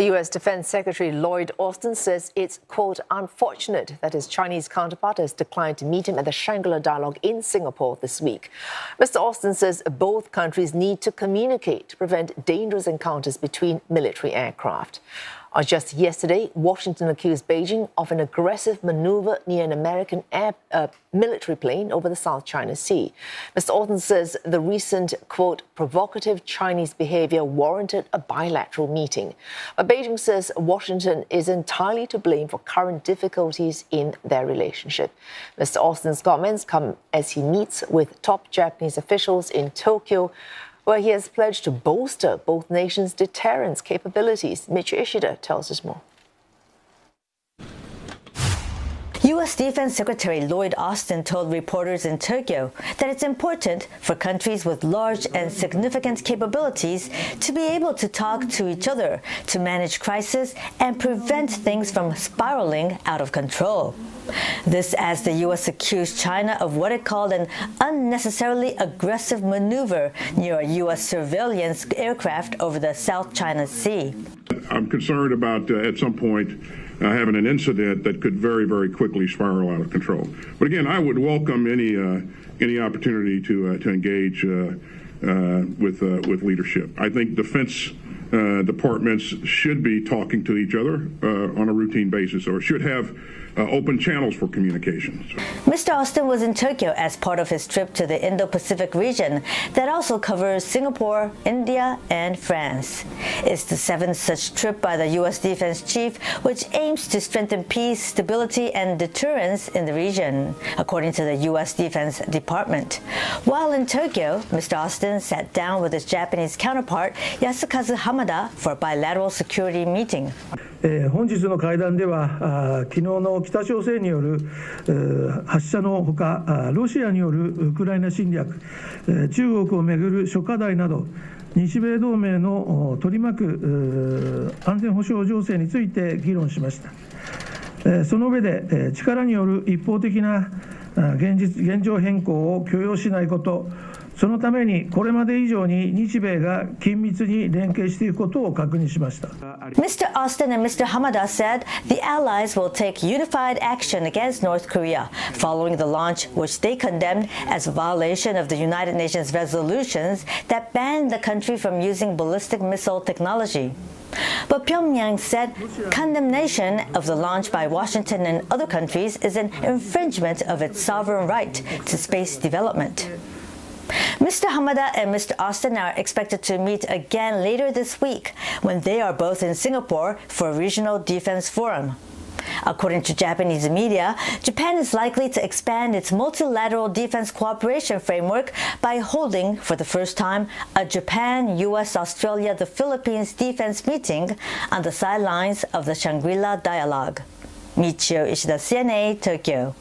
U.S. Defense Secretary Lloyd Austin says it's, quote, unfortunate that his Chinese counterpart has declined to meet him at the Shangri-La Dialogue in Singapore this week. Mr. Austin says both countries need to communicate to prevent dangerous encounters between military aircraft. Just yesterday, Washington accused Beijing of an aggressive maneuver near an American military plane over the South China Sea. Mr. Austin says the recent, quote, provocative Chinese behavior warranted a bilateral meeting. But Beijing says Washington is entirely to blame for current difficulties in their relationship. Mr. Austin's comments come as he meets with top Japanese officials in Tokyo, where he has pledged to bolster both nations' deterrence capabilities. Michi Ishida tells us more. U.S. Defense Secretary Lloyd Austin told reporters in Tokyo that it's important for countries with large and significant capabilities to be able to talk to each other to manage crisis and prevent things from spiraling out of control. This as the U.S. accused China of what it called an unnecessarily aggressive maneuver near a U.S. surveillance aircraft over the South China Sea. I'm concerned about, at some point, having an incident that could very, very quickly spiral out of control. But again, I would welcome any opportunity to engage with leadership. I think defense departments should be talking to each other on a routine basis, or should have open channels for communications. Mr. Austin was in Tokyo as part of his trip to the Indo-Pacific region that also covers Singapore, India, and France. It's the seventh such trip by the U.S. defense chief, which aims to strengthen peace, stability, and deterrence in the region, according to the U.S. Defense Department. While in Tokyo, Mr. Austin sat down with his Japanese counterpart, Yasukazu Hamada, for a bilateral security meeting. 本日の会談では昨日の北朝鮮による発射のほかロシアによるウクライナ侵略中国をめぐる諸課題など日米同盟の取り巻く安全保障情勢について議論しました。その上で力による一方的な現状変更を許容しないこと、そのためにこれまで以上に日米が緊密に連携していくことを確認しました。Mr. Austin and Mr. Hamada said the allies will take unified action against North Korea following the launch, which they condemned as a violation of the United Nations resolutions that banned the country from using ballistic missile technology. But Pyongyang said condemnation of the launch by Washington and other countries is an infringement of its sovereign right to space development. Mr. Hamada and Mr. Austin are expected to meet again later this week when they are both in Singapore for a regional defense forum. According to Japanese media, Japan is likely to expand its multilateral defense cooperation framework by holding, for the first time, a Japan, U.S., Australia, the Philippines defense meeting on the sidelines of the Shangri-La Dialogue. Michio Ishida, CNA, Tokyo.